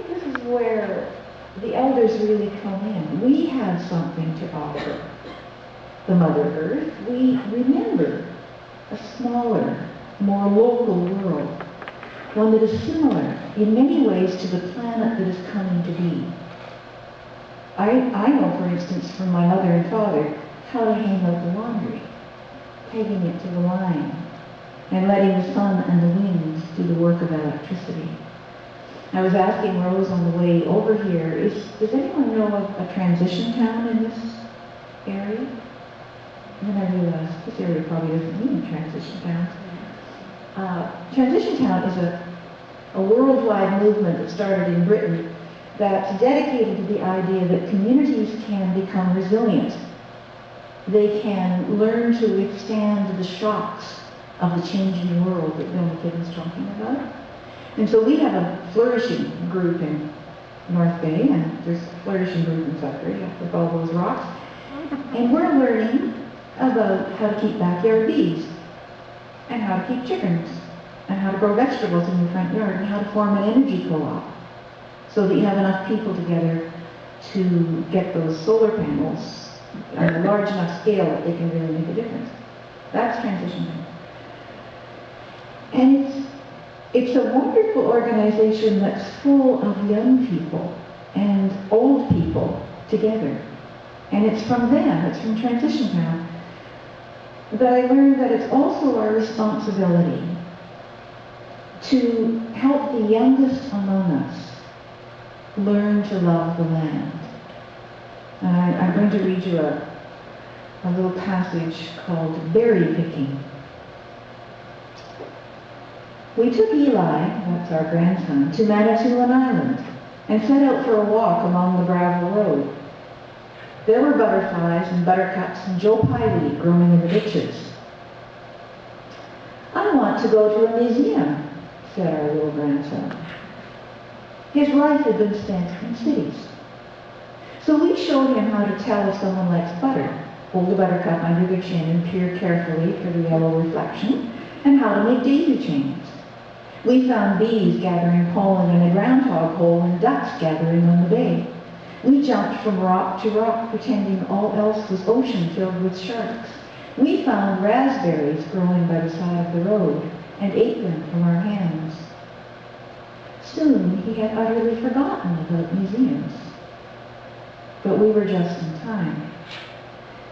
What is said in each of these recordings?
This is where the elders really come in. We have something to offer the Mother Earth. We remember a smaller, more local world, one that is similar in many ways to the planet that is coming to be. I know, for instance, from my mother and father, how to hang out the laundry, pegging it to the line, and letting the sun and the winds do the work of electricity. I was asking Rose on the way over here, does anyone know of a transition town in this area? And then I realized this area probably doesn't mean transition town. Transition town is a worldwide movement that started in Britain that's dedicated to the idea that communities can become resilient. They can learn to withstand the shocks of the changing world that Bill McKibben was talking about. And so we have a flourishing group in North Bay, and there's a flourishing group in Sudbury with all those rocks. And we're learning about how to keep backyard bees, and how to keep chickens, and how to grow vegetables in your front yard, and how to form an energy co-op, so that you have enough people together to get those solar panels on a large enough scale that they can really make a difference. That's transition time. And it's a wonderful organization that's full of young people and old people together. And it's from them, it's from Transition Town, that I learned that it's also our responsibility to help the youngest among us learn to love the land. I'm going to read you a little passage called Berry Picking. We took Eli, that's our grandson, to Manitoulin Island and set out for a walk along the gravel road. There were butterflies and buttercups and Joe Pye weed growing in the ditches. I want to go to a museum, said our little grandson. His life had been spent in cities. So we showed him how to tell if someone likes butter, hold the buttercup under their chin and peer carefully for the yellow reflection, and how to make daisy chains. We found bees gathering pollen in a groundhog hole and ducks gathering on the bay. We jumped from rock to rock, pretending all else was ocean filled with sharks. We found raspberries growing by the side of the road and ate them from our hands. Soon he had utterly forgotten about museums. But we were just in time.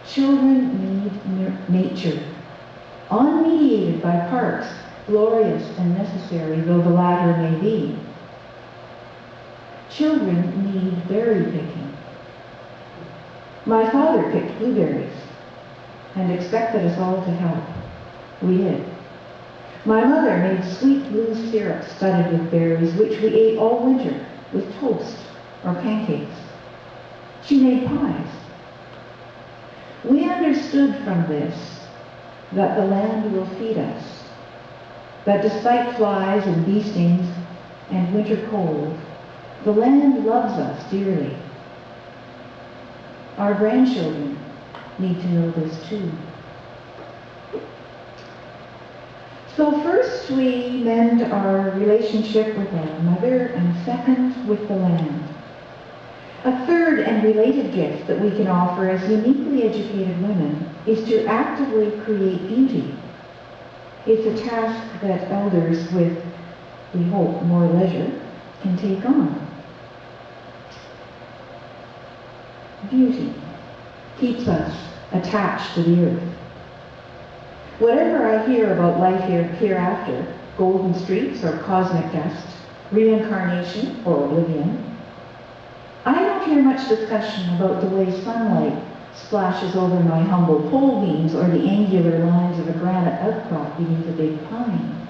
Children need nature, unmediated by parks, glorious and necessary though the latter may be. Children need berry picking. My father picked blueberries and expected us all to help. We did. My mother made sweet blue syrup studded with berries, which we ate all winter with toast or pancakes. She made pies. We understood from this that the land will feed us, that despite flies and bee stings and winter cold, the land loves us dearly. Our grandchildren need to know this too. So first we mend our relationship with our mother, and second with the land. A third and related gift that we can offer as uniquely educated women is to actively create beauty. It's a task that elders with, we hope, more leisure can take on. Beauty keeps us attached to the earth. Whatever I hear about life hereafter, golden streets or cosmic dust, reincarnation or oblivion, I don't hear much discussion about the way sunlight splashes over my humble pole beams or the angular lines of a granite outcrop beneath a big pine.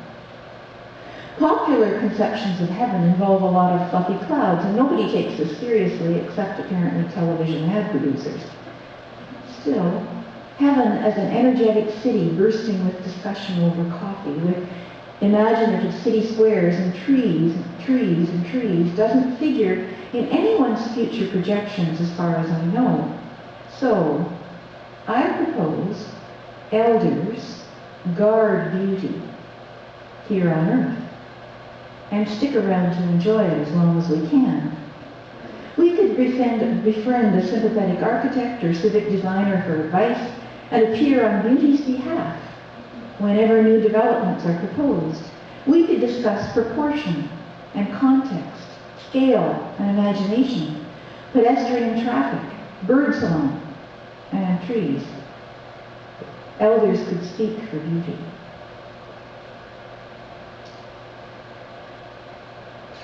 Popular conceptions of heaven involve a lot of fluffy clouds, and nobody takes this seriously except apparently television ad producers. Still, heaven as an energetic city bursting with discussion over coffee, with imaginative city squares and trees and trees, doesn't figure in anyone's future projections as far as I know. So, I propose elders guard beauty here on earth. and stick around to enjoy it as long as we can. We could befriend a sympathetic architect or civic designer for advice and appear on beauty's behalf whenever new developments are proposed. We could discuss proportion and context, scale and imagination, pedestrian traffic, birdsong, and trees. Elders could speak for beauty.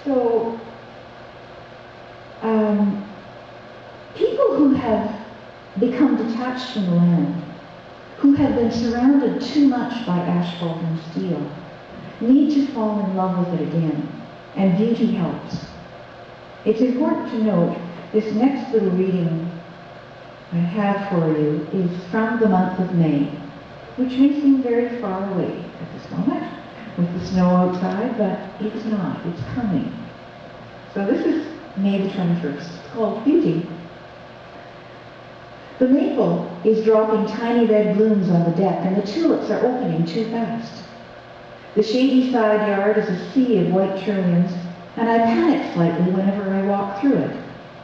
So, people who have become detached from the land, who have been surrounded too much by asphalt and steel, need to fall in love with it again, and beauty helps. It's important to note this next little reading I have for you is from the month of May, which may seem very far away at this moment with the snow outside, but it's not. It's coming. So this is May the 21st. It's called Beauty. The maple is dropping tiny red blooms on the deck, and the tulips are opening too fast. The shady side yard is a sea of white trilliums, and I panic slightly whenever I walk through it.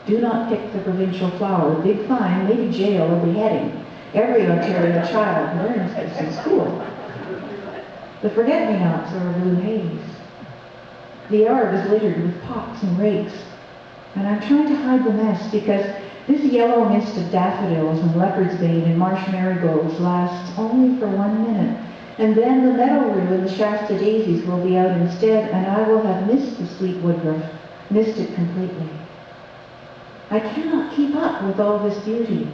Do not pick the provincial flower. Big fine, maybe jail or beheading. Every Ontario child learns this in school. The forget-me-nots are a blue haze. The yard is littered with pots and rakes, and I'm trying to hide the mess because this yellow mist of daffodils and leopard's bane and marsh marigolds lasts only for 1 minute, and then the meadow rue and the Shasta daisies will be out instead, and I will have missed the sweet woodruff, missed it completely. I cannot keep up with all this beauty.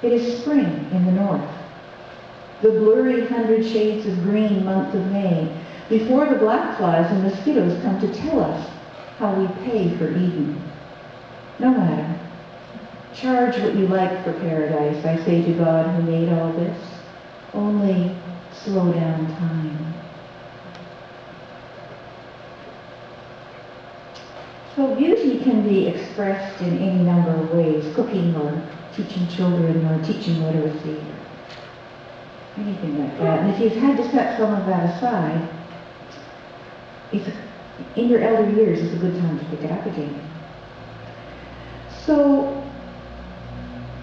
It is spring in the north. The blurry 100 shades of green month of May, before the black flies and mosquitoes come to tell us how we pay for Eden. No matter. Charge what you like for paradise, I say to God who made all this. Only slow down time. So beauty can be expressed in any number of ways, cooking or teaching children or teaching literacy, or anything like that. And if you've had to set some of that aside, in your elder years, it's a good time to pick it up again. So,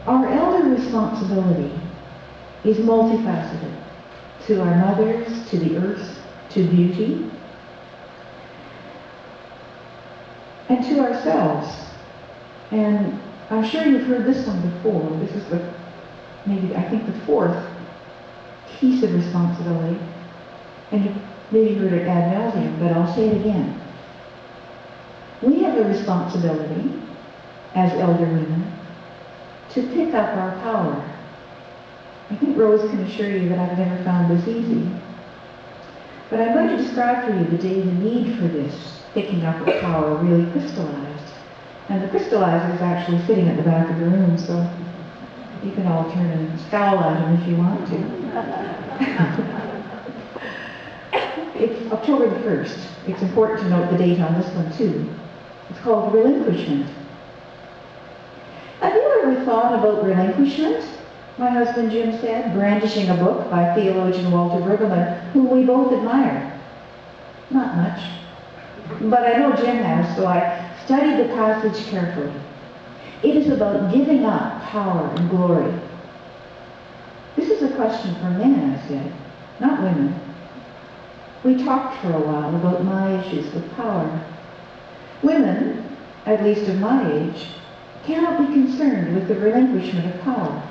our elder responsibility is multifaceted. To our mothers, to the earth, to beauty, and to ourselves. And I'm sure you've heard this one before. This is I think the fourth piece of responsibility. And you've maybe heard it ad nauseum, but I'll say it again. We have a responsibility, as elder women, to pick up our power. I think Rose can assure you that I've never found this easy. But I'm going to describe for you the day the need for this picking up of power really crystallized. And the crystallizer is actually sitting at the back of the room, so you can all turn and scowl at him if you want to. It's October the 1st. It's important to note the date on this one too. It's called relinquishment. Have you ever thought about relinquishment? My husband Jim said, brandishing a book by theologian Walter Brueggemann, whom we both admire. Not much. But I know Jim has, so I studied the passage carefully. It is about giving up power and glory. This is a question for men, I said, not women. We talked for a while about my issues with power. Women, at least of my age, cannot be concerned with the relinquishment of power.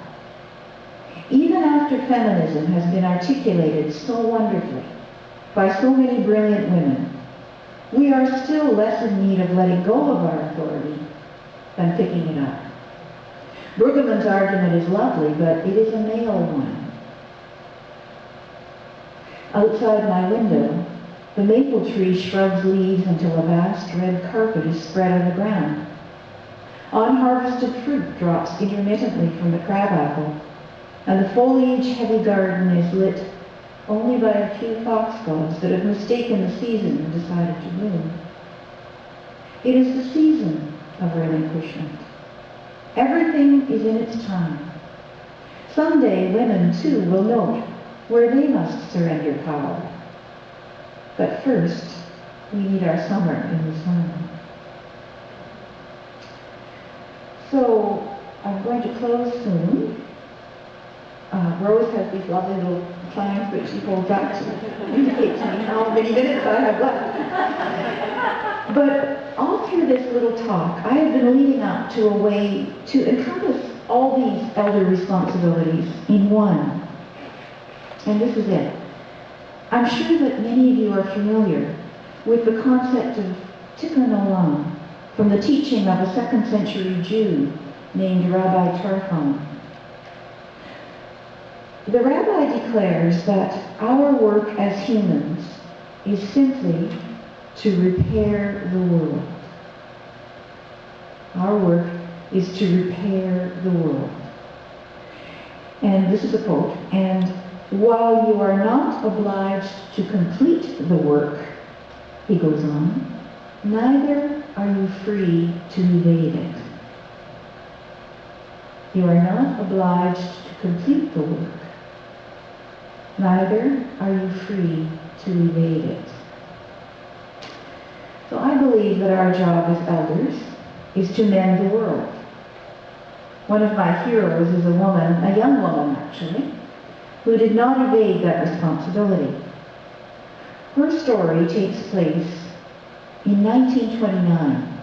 Even after feminism has been articulated so wonderfully by so many brilliant women, we are still less in need of letting go of our authority than picking it up. Brueggemann's argument is lovely, but it is a male one. Outside my window, the maple tree shrugs leaves until a vast red carpet is spread on the ground. Unharvested fruit drops intermittently from the crabapple, and the foliage-heavy garden is lit only by a few foxgloves that have mistaken the season and decided to bloom. It is the season of relinquishment. Everything is in its time. Someday women, too, will note where they must surrender power. But first, We need our summer in the sun. So I'm going to close soon. Rose has these lovely little signs that she holds up to indicate to me how many minutes I have left. But all through this little talk, I have been leading up to a way to encompass all these elder responsibilities in one. And this is it. I'm sure that many of you are familiar with the concept of tikkun olam from the teaching of a 2nd century Jew named Rabbi Tarfon. The rabbi declares that our work as humans is simply to repair the world. Our work is to repair the world. And this is a quote, and while you are not obliged to complete the work, he goes on, neither are you free to evade it. You are not obliged to complete the work. Neither are you free to evade it. So I believe that our job as elders is to mend the world. One of my heroes is a woman, a young woman actually, who did not evade that responsibility. Her story takes place in 1929,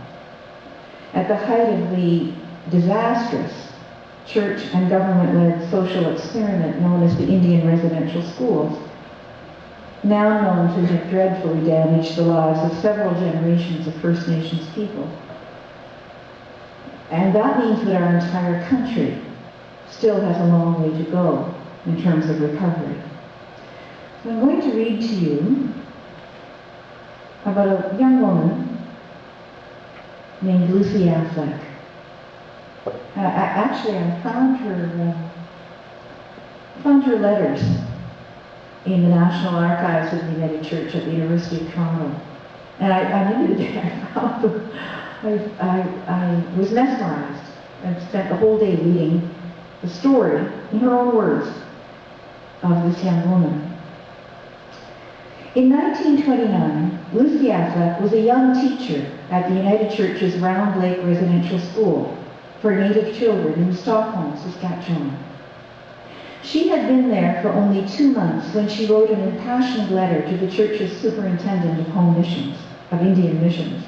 at the height of the disastrous church and government-led social experiment known as the Indian residential schools, now known to have dreadfully damaged the lives of several generations of First Nations people. And that means that our entire country still has a long way to go in terms of recovery. So I'm going to read to you about a young woman named Lucy Affleck. Actually, I found her letters in the National Archives of the United Church at the University of Toronto. And I knew that I was mesmerized and spent the whole day reading the story, in her own words, of this young woman. In 1929, Lucy Affleck was a young teacher at the United Church's Round Lake Residential School for Native children in Stockholm, Saskatchewan. She had been there for only 2 months when she wrote an impassioned letter to the church's superintendent of home missions, of Indian missions.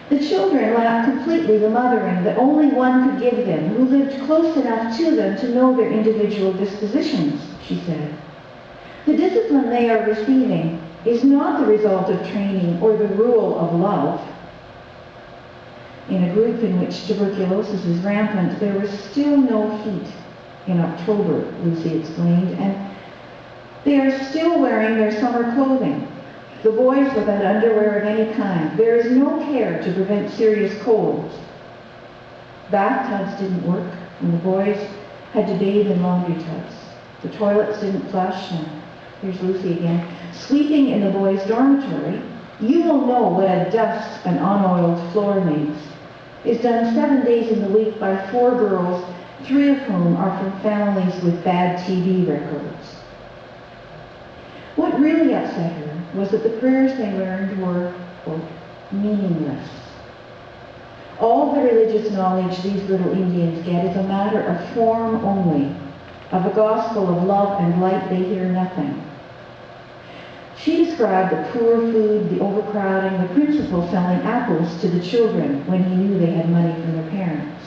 The children lacked completely the mothering that only one could give them, who lived close enough to them to know their individual dispositions, she said. The discipline they are receiving is not the result of training or the rule of love. In a group in which tuberculosis is rampant, there was still no heat in October, Lucy explained, and they are still wearing their summer clothing. The boys without underwear of any kind. There is no care to prevent serious colds. Bathtubs didn't work, and the boys had to bathe in laundry tubs. The toilets didn't flush, and here's Lucy again. Sweeping in the boys' dormitory, you will know what a dust an unoiled floor makes, is done 7 days in the week by 4 girls, 3 of whom are from families with bad TV records. What really upset her was that the prayers they learned were, quote, meaningless. All the religious knowledge these little Indians get is a matter of form only. Of a gospel of love and light they hear nothing. She described the poor food, the overcrowding, the principal selling apples to the children when he knew they had money from their parents.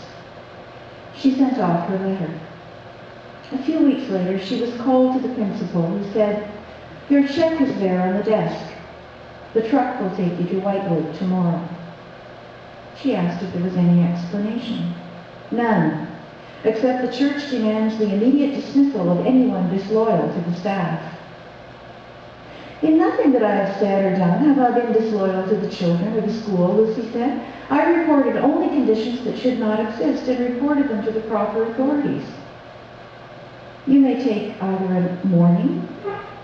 She sent off her letter. A few weeks later, she was called to the principal, who said, "Your check is there on the desk. The truck will take you to Whitewood tomorrow." She asked if there was any explanation. None, except the church demands the immediate dismissal of anyone disloyal to the staff. In nothing that I have said or done have I been disloyal to the children or the school, Lucy said. I reported only conditions that should not exist and reported them to the proper authorities. You may take either a morning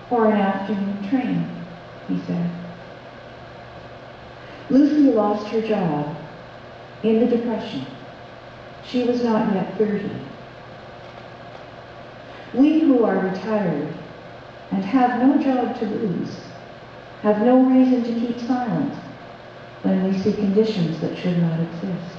or an afternoon train, he said. Lucy lost her job in the Depression. She was not yet 30. We who are retired and have no job to lose have no reason to keep silent when we see conditions that should not exist.